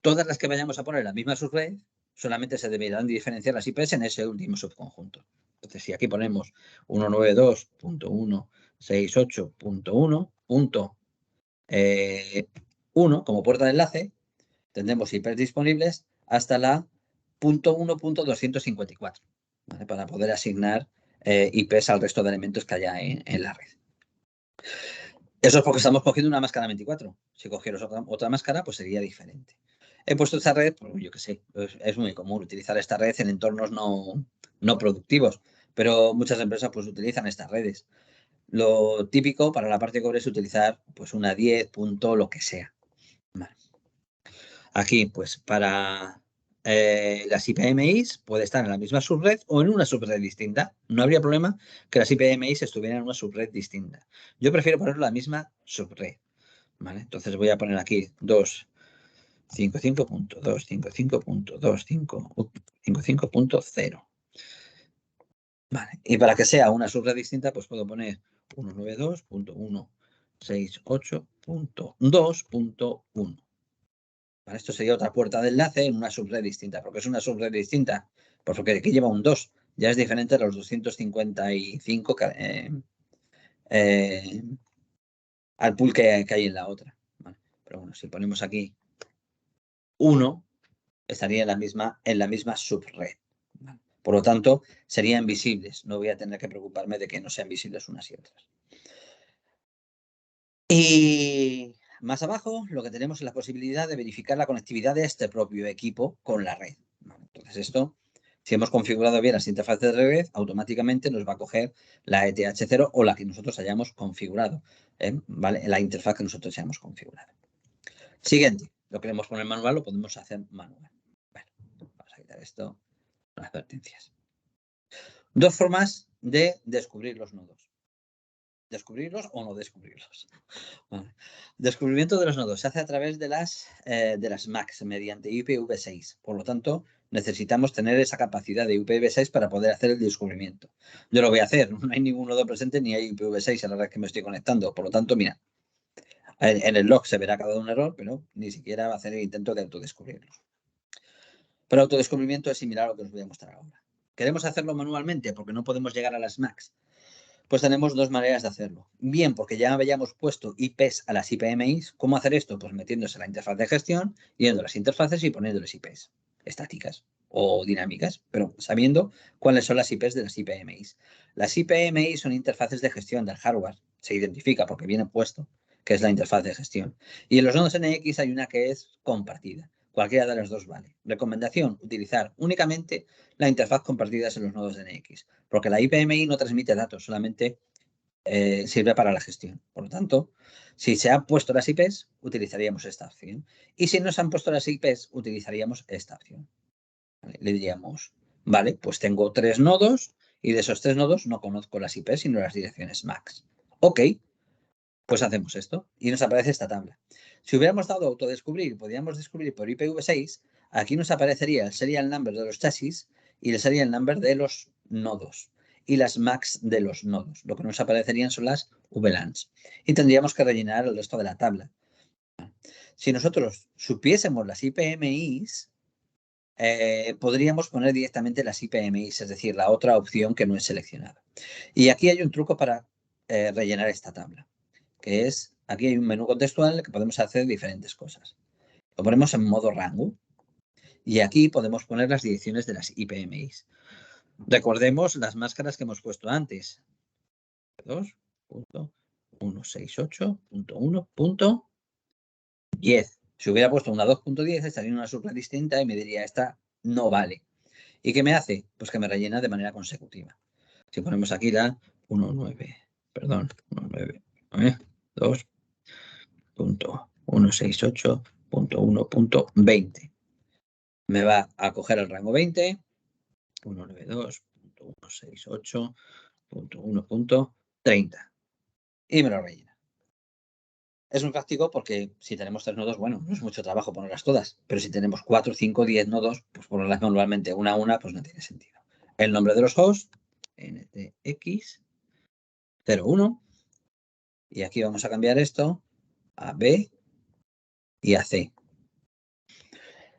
todas las que vayamos a poner en la misma subred, solamente se deberán diferenciar las IPs en ese último subconjunto. Entonces, si aquí ponemos 192.168.1.1 como puerta de enlace, tendremos IPs disponibles hasta la .1.254, ¿vale? Para poder asignar IPs al resto de elementos que haya en la red. Eso es porque estamos cogiendo una máscara 24. Si cogieras otra máscara, pues sería diferente. He puesto esta red, pues yo qué sé, es muy común utilizar esta red en entornos no productivos, pero muchas empresas pues utilizan estas redes. Lo típico para la parte de cobre es utilizar pues una 10 punto lo que sea. Vale. Aquí pues para las IPMIs puede estar en la misma subred o en una subred distinta. No habría problema que las IPMIs estuvieran en una subred distinta. Yo prefiero poner la misma subred. ¿Vale? Entonces voy a poner aquí 255.255.255.0. Vale. Y para que sea una subred distinta, pues puedo poner 192.168.2.1. ¿Vale? Esto sería otra puerta de enlace en una subred distinta. ¿Por qué es una subred distinta? Pues porque aquí lleva un 2. Ya es diferente a los 255 al pool que hay en la otra. ¿Vale? Pero bueno, si ponemos aquí 1, estaría en la misma subred. ¿Vale? Por lo tanto, serían visibles. No voy a tener que preocuparme de que no sean visibles unas y otras. Y más abajo lo que tenemos es la posibilidad de verificar la conectividad de este propio equipo con la red. ¿Vale? Entonces esto, si hemos configurado bien las interfaces de red, automáticamente nos va a coger la ETH0 o la que nosotros hayamos configurado. ¿Vale? La interfaz que nosotros hayamos configurado. Siguiente. Lo queremos poner manual, lo podemos hacer manual. Bueno, vamos a quitar esto. Las advertencias. Dos formas de descubrir los nodos. Descubrirlos o no descubrirlos. Vale. Descubrimiento de los nodos se hace a través de las MACs mediante IPv6. Por lo tanto, necesitamos tener esa capacidad de IPv6 para poder hacer el descubrimiento. Yo lo voy a hacer. No hay ningún nodo presente ni hay IPv6 a la red que me estoy conectando. Por lo tanto, mira, en el log se verá cada un error, pero ni siquiera va a hacer el intento de autodescubrirlos. Pero autodescubrimiento es similar a lo que os voy a mostrar ahora. ¿Queremos hacerlo manualmente porque no podemos llegar a las MACs? Pues tenemos dos maneras de hacerlo. Bien, porque ya habíamos puesto IPs a las IPMIs. ¿Cómo hacer esto? Pues metiéndose la interfaz de gestión, yendo a las interfaces y poniéndoles IPs estáticas o dinámicas, pero sabiendo cuáles son las IPs de las IPMIs. Las IPMIs son interfaces de gestión del hardware. Se identifica porque viene puesto, que es la interfaz de gestión. Y en los nodos NX hay una que es compartida. Cualquiera de las dos vale. Recomendación, utilizar únicamente la interfaz compartida en los nodos NX, porque la IPMI no transmite datos, solamente sirve para la gestión. Por lo tanto, si se han puesto las IPs, utilizaríamos esta opción. Y si no se han puesto las IPs, utilizaríamos esta opción. ¿Vale? Le diríamos, vale, pues tengo 3 nodos y de esos 3 nodos no conozco las IPs, sino las direcciones MAC. Ok, pues hacemos esto y nos aparece esta tabla. Si hubiéramos dado autodescubrir, podríamos descubrir por IPv6, aquí nos aparecería el serial number de los chasis y el serial number de los nodos y las MACs de los nodos. Lo que nos aparecerían son las VLANs y tendríamos que rellenar el resto de la tabla. Si nosotros supiésemos las IPMIs, podríamos poner directamente las IPMIs, es decir, la otra opción que no es seleccionada. Y aquí hay un truco para rellenar esta tabla, que es, aquí hay un menú contextual en el que podemos hacer diferentes cosas. Lo ponemos en modo rango y aquí podemos poner las direcciones de las IPMIs. Recordemos las máscaras que hemos puesto antes. 2.168.1.10. Si hubiera puesto una 2.10 estaría en una subred distinta y me diría esta no vale. ¿Y qué me hace? Pues que me rellena de manera consecutiva. Si ponemos aquí la 2.168.1.20. Me va a coger el rango 20, 192.168.2.20. 1.1.30 y me lo rellena. Es muy práctico porque si tenemos 3 nodos, bueno, no es mucho trabajo ponerlas todas, pero si tenemos 4, 5, 10 nodos, pues ponerlas manualmente una a una, pues no tiene sentido. El nombre de los hosts, NTX01, y aquí vamos a cambiar esto a B y a C.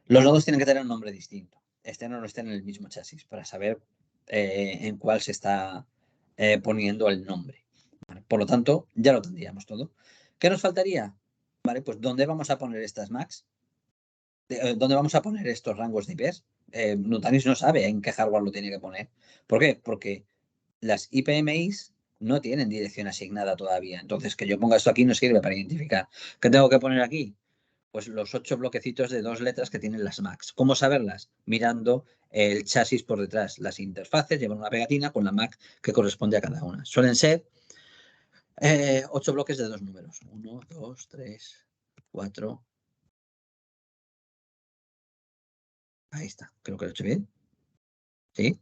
Los nodos tienen que tener un nombre distinto, estén o no estén en el mismo chasis, para saber en cuál se está poniendo el nombre. ¿Vale? Por lo tanto, ya lo tendríamos todo. ¿Qué nos faltaría? Vale, pues ¿dónde vamos a poner estas Macs? ¿Dónde vamos a poner estos rangos de IPs? Nutanix no sabe en qué hardware lo tiene que poner. ¿Por qué? Porque las IPMIs no tienen dirección asignada todavía. Entonces, que yo ponga esto aquí no sirve para identificar. ¿Qué tengo que poner aquí? Pues los 8 bloquecitos de 2 letras que tienen las Macs. ¿Cómo saberlas? Mirando el chasis por detrás. Las interfaces llevan una pegatina con la Mac que corresponde a cada una. Suelen ser 8 bloques de 2 números. 1, 2, 3, 4. Ahí está. Creo que lo he hecho bien. ¿Sí?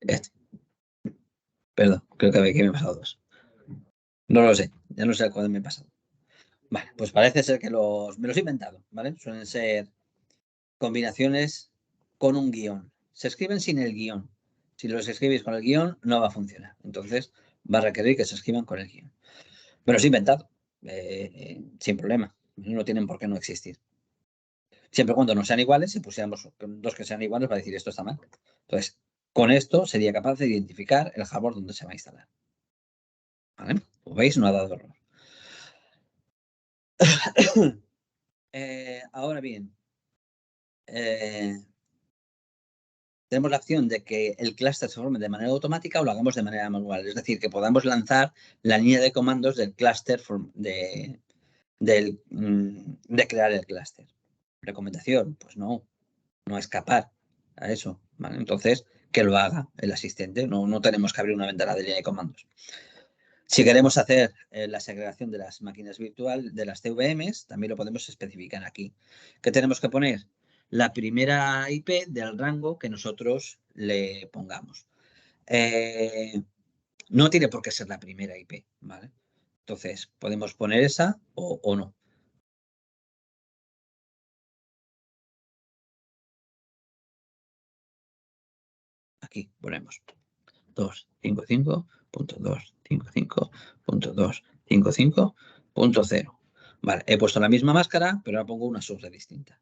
Este. Perdón, creo que me he pasado 2. No lo sé, ya no sé cuál me he pasado. Vale, pues parece ser que me los he inventado, ¿vale? Suelen ser combinaciones con un guión. Se escriben sin el guión. Si los escribís con el guión, no va a funcionar. Entonces, va a requerir que se escriban con el guión. Me los he inventado, sin problema. No tienen por qué no existir. Siempre y cuando no sean iguales, si pusiéramos 2 que sean iguales, va a decir esto está mal. Entonces, con esto sería capaz de identificar el hardware donde se va a instalar. ¿Vale? Como veis, no ha dado error. Ahora bien, tenemos la opción de que el clúster se forme de manera automática o lo hagamos de manera manual. Es decir, que podamos lanzar la línea de comandos del clúster de crear el clúster. Recomendación, pues no escapar a eso. ¿Vale? Entonces, que lo haga el asistente. No tenemos que abrir una ventana de línea de comandos. Si queremos hacer la segregación de las máquinas virtuales, de las CVMs, también lo podemos especificar aquí. ¿Qué tenemos que poner? La primera IP del rango que nosotros le pongamos. No tiene por qué ser la primera IP, ¿vale? Entonces, podemos poner esa o no. Aquí ponemos 255.255.255.0. Vale, he puesto la misma máscara, pero ahora pongo una subred distinta.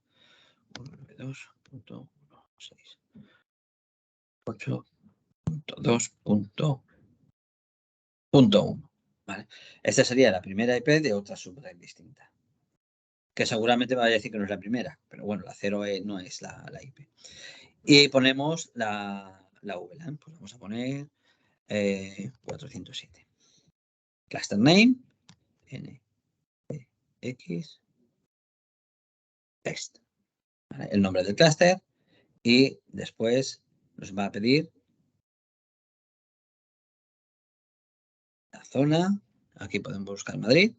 192.6.8.2.1. ¿Vale? Esta sería la primera IP de otra subred distinta. Que seguramente me va a decir que no es la primera, pero bueno, la 0 no es la IP. Y ponemos la VLAN, pues vamos a poner 407. Cluster name, NX, test. ¿Vale? El nombre del clúster y después nos va a pedir la zona. Aquí podemos buscar Madrid.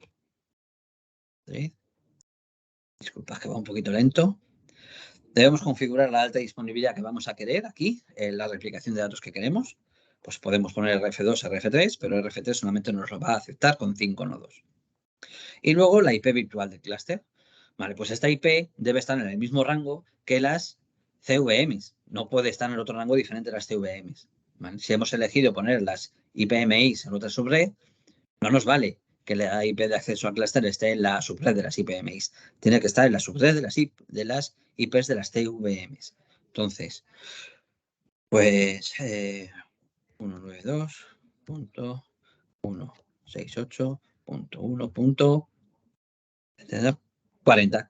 Disculpad que va un poquito lento. Debemos configurar la alta disponibilidad que vamos a querer aquí, en la replicación de datos que queremos. Pues podemos poner RF2, RF3, pero RF3 solamente nos lo va a aceptar con 5 nodos. Y luego la IP virtual del clúster. Vale, pues esta IP debe estar en el mismo rango que las CVMs. No puede estar en otro rango diferente de las CVMs. ¿Vale? Si hemos elegido poner las IPMIs en otra subred, no nos vale que la IP de acceso al clúster esté en la subred de las IPMIs. Tiene que estar en la subred de las IPs de las CVMs. Entonces, pues 192.168.1.40.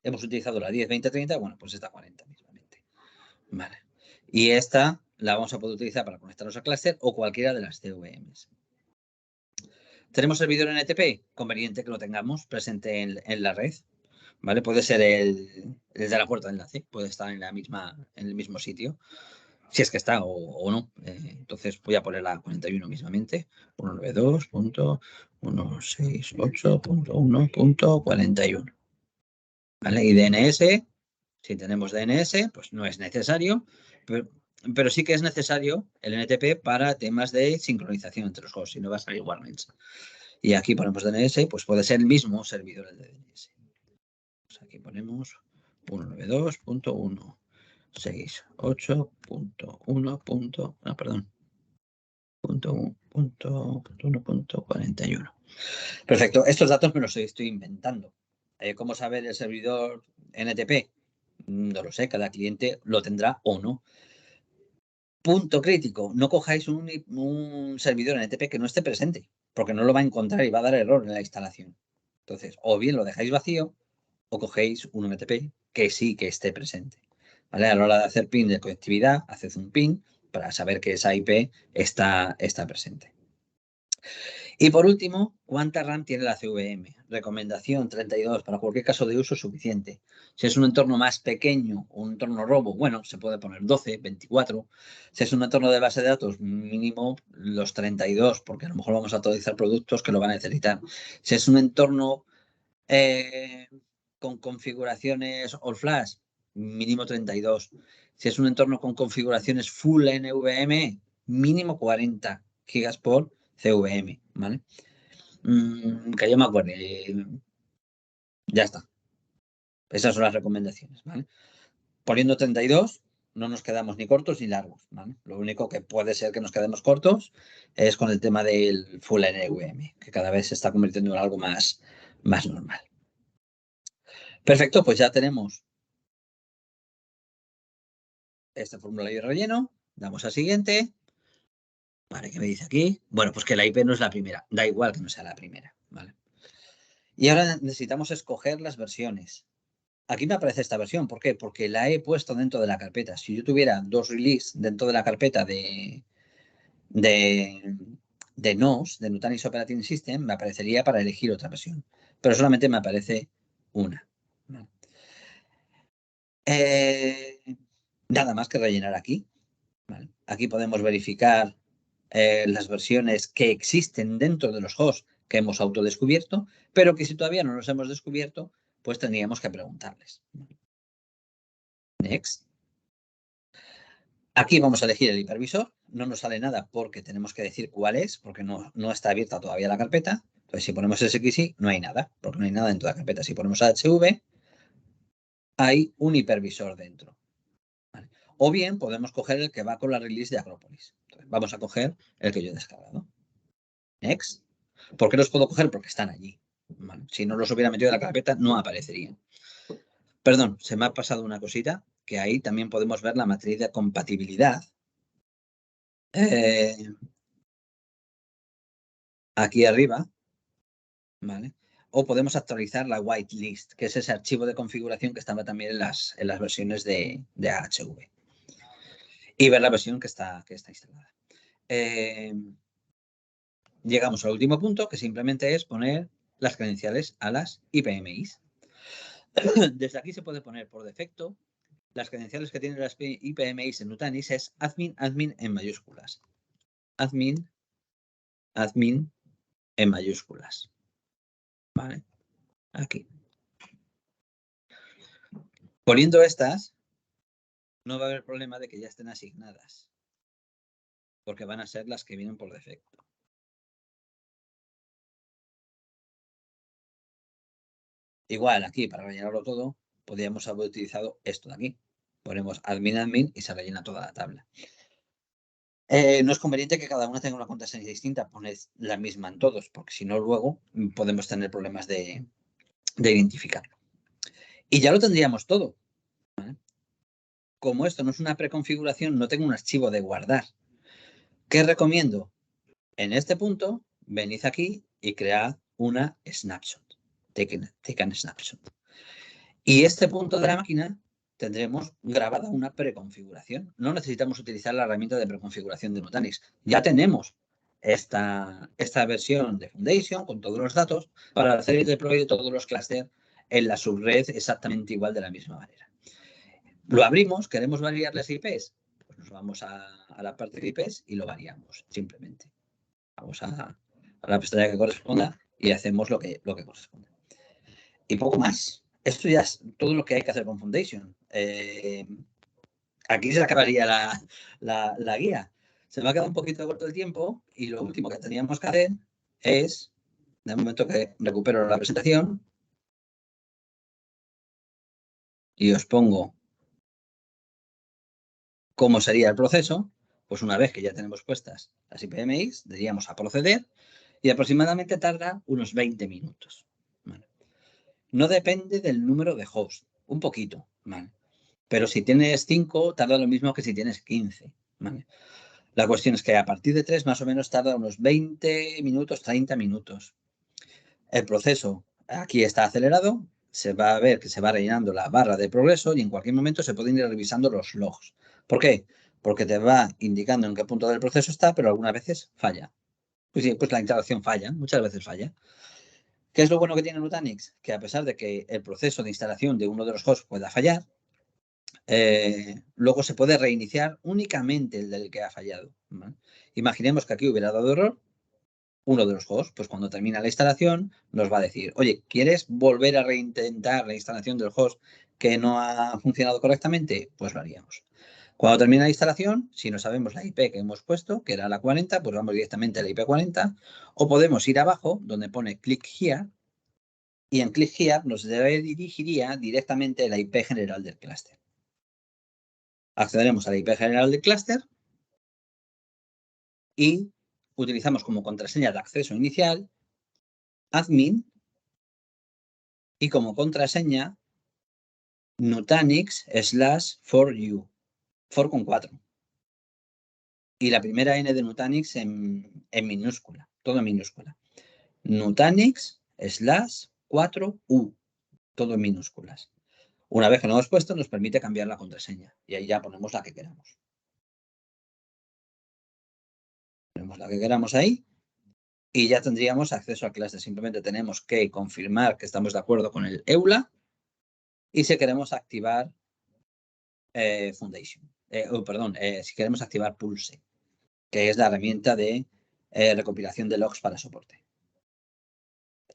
Hemos utilizado la 10, 20, 30, bueno, pues esta 40 mismamente. Vale. Y esta la vamos a poder utilizar para conectarnos al clúster o cualquiera de las CVMs. ¿Tenemos servidor NTP? Conveniente que lo tengamos presente en la red. ¿Vale? Puede ser el de la puerta de enlace, puede estar en el mismo sitio, si es que está o no. Entonces voy a poner la 41 mismamente, 192.168.1.41. ¿Vale? Y DNS Si tenemos DNS, pues no es necesario, pero sí que es necesario el NTP para temas de sincronización entre los hosts, si no va a salir warnings. Y aquí ponemos DNS, pues puede ser el mismo servidor el de DNS. Pues aquí ponemos 192.168.1.1, perdón, .1.41. Perfecto, estos datos me los estoy inventando. ¿Cómo saber el servidor NTP? No lo sé, cada cliente lo tendrá o no. Punto crítico, no cojáis un servidor NTP que no esté presente, porque no lo va a encontrar y va a dar error en la instalación. Entonces, o bien lo dejáis vacío o cogéis un NTP que sí que esté presente. ¿Vale? A la hora de hacer pin de conectividad, haced un pin para saber que esa IP está presente. Y por último, ¿cuánta RAM tiene la CVM? Recomendación 32, para cualquier caso de uso suficiente. Si es un entorno más pequeño, un entorno robo, bueno, se puede poner 12, 24. Si es un entorno de base de datos, mínimo los 32, porque a lo mejor vamos a actualizar productos que lo van a necesitar. Si es un entorno con configuraciones all flash, mínimo 32. Si es un entorno con configuraciones full NVMe, mínimo 40 gigas por CVM, ¿vale? Que yo me acuerde. Ya está. Esas son las recomendaciones, ¿vale? Poniendo 32, no nos quedamos ni cortos ni largos, ¿vale? Lo único que puede ser que nos quedemos cortos es con el tema del full NVMe, que cada vez se está convirtiendo en algo más normal. Perfecto, pues ya tenemos este formulario relleno. Damos a siguiente. Vale, ¿qué me dice aquí? Bueno, pues que la IP no es la primera. Da igual que no sea la primera, ¿vale? Y ahora necesitamos escoger las versiones. Aquí me aparece esta versión. ¿Por qué? Porque la he puesto dentro de la carpeta. Si yo tuviera dos releases dentro de la carpeta de NOS, de Nutanix Operating System, me aparecería para elegir otra versión. Pero solamente me aparece una. Nada más que rellenar aquí. ¿Vale? Aquí podemos verificar las versiones que existen dentro de los hosts que hemos autodescubierto, pero que si todavía no los hemos descubierto, pues tendríamos que preguntarles. Next. Aquí vamos a elegir el hipervisor. No nos sale nada porque tenemos que decir cuál es, porque no está abierta todavía la carpeta. Entonces, si ponemos SXI, no hay nada, porque no hay nada dentro de la carpeta. Si ponemos HV, hay un hipervisor dentro. ¿Vale? O bien podemos coger el que va con la release de Acropolis. Entonces, vamos a coger el que yo he descargado. Next. ¿Por qué los puedo coger? Porque están allí. ¿Vale? Si no los hubiera metido en la carpeta, no aparecerían. Perdón, se me ha pasado una cosita, que ahí también podemos ver la matriz de compatibilidad. Aquí arriba, ¿vale? O podemos actualizar la whitelist, que es ese archivo de configuración que estaba también en las versiones de AHV. Y ver la versión que está instalada. Llegamos al último punto, que simplemente es poner las credenciales a las IPMIs. Desde aquí se puede poner por defecto las credenciales que tienen las IPMIs en Nutanix es admin en mayúsculas. Admin en mayúsculas. ¿Vale? Aquí. Poniendo estas, no va a haber problema de que ya estén asignadas, porque van a ser las que vienen por defecto. Igual aquí, para rellenarlo todo, podríamos haber utilizado esto de aquí. Ponemos admin y se rellena toda la tabla. No es conveniente que cada una tenga una contraseña distinta, poned la misma en todos, porque si no luego podemos tener problemas de identificarlo. Y ya lo tendríamos todo. ¿Vale? Como esto no es una preconfiguración, no tengo un archivo de guardar. ¿Qué recomiendo? En este punto, venid aquí y cread una snapshot. Take an snapshot. Y este punto de la máquina tendremos grabada una preconfiguración. No necesitamos utilizar la herramienta de preconfiguración de Nutanix. Ya tenemos esta versión de Foundation con todos los datos para hacer el deploy de todos los clústeres en la subred exactamente igual de la misma manera. Lo abrimos, queremos variar las IPs, pues nos vamos a la parte de IPs y lo variamos simplemente. Vamos a la pestaña que corresponda y hacemos lo que corresponde. Y poco más. esto ya es todo lo que hay que hacer con Foundation. Aquí se acabaría la guía. Se me ha quedado un poquito corto el tiempo y lo último que teníamos que hacer es, de momento que recupero la presentación y os pongo cómo sería el proceso, pues una vez que ya tenemos puestas las IPMX, diríamos a proceder y aproximadamente tarda unos 20 minutos. ¿Vale? No depende del número de hosts, un poquito, ¿vale? Pero si tienes 5, tarda lo mismo que si tienes 15, ¿vale? La cuestión es que a partir de 3 más o menos tarda unos 20 minutos, 30 minutos. El proceso aquí está acelerado, se va a ver que se va rellenando la barra de progreso y en cualquier momento se pueden ir revisando los logs. ¿Por qué? Porque te va indicando en qué punto del proceso está, pero algunas veces falla. Pues sí, pues la instalación falla, muchas veces falla. ¿Qué es lo bueno que tiene Nutanix? Que a pesar de que el proceso de instalación de uno de los hosts pueda fallar, luego se puede reiniciar únicamente el del que ha fallado, ¿vale? Imaginemos que aquí hubiera dado error uno de los hosts, pues cuando termina la instalación nos va a decir, oye, ¿quieres volver a reintentar la instalación del host que no ha funcionado correctamente? Pues lo haríamos. Cuando termina la instalación, si no sabemos la IP que hemos puesto, que era la 40, pues vamos directamente a la IP 40, o podemos ir abajo donde pone Click Here, y en Click Here nos dirigiría directamente a la IP general del clúster. Accederemos a la IP general del clúster y utilizamos como contraseña de acceso inicial admin y como contraseña Nutanix/for_you, for con 4. Y la primera N de Nutanix en minúscula, todo en minúscula. Nutanix/4u, todo en minúsculas. Una vez que lo hemos puesto, nos permite cambiar la contraseña. Y ahí ya ponemos la que queramos. Ponemos la que queramos ahí y ya tendríamos acceso al clúster. Simplemente tenemos que confirmar que estamos de acuerdo con el EULA y si queremos activar Foundation. Si queremos activar Pulse, que es la herramienta de recopilación de logs para soporte.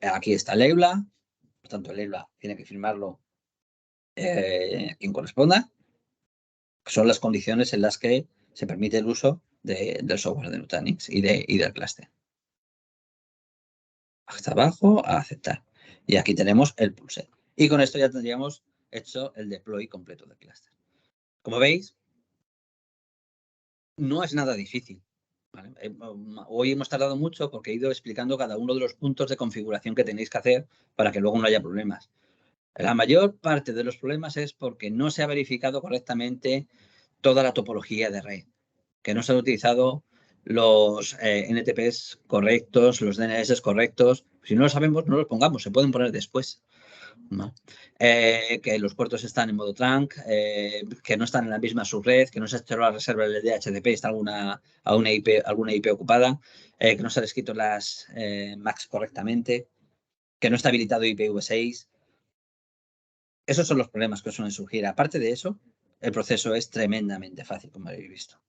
Aquí está el EULA, por tanto el EULA tiene que firmarlo quien corresponda. Son las condiciones en las que se permite el uso del software de Nutanix y del clúster. Hasta abajo, a aceptar. Y aquí tenemos el Pulse. Y con esto ya tendríamos hecho el deploy completo del clúster. Como veis, no es nada difícil. ¿Vale? Hoy hemos tardado mucho porque he ido explicando cada uno de los puntos de configuración que tenéis que hacer para que luego no haya problemas. La mayor parte de los problemas es porque no se ha verificado correctamente toda la topología de red, que no se han utilizado los NTPs correctos, los DNS correctos. Si no lo sabemos, no los pongamos, se pueden poner después. ¿No? Que los puertos están en modo trunk, que no están en la misma subred, que no se ha hecho la reserva del DHCP, está alguna IP ocupada, que no se han escrito las MACs correctamente, que no está habilitado IPv6. Esos son los problemas que suelen surgir. Aparte de eso, el proceso es tremendamente fácil, como habéis visto.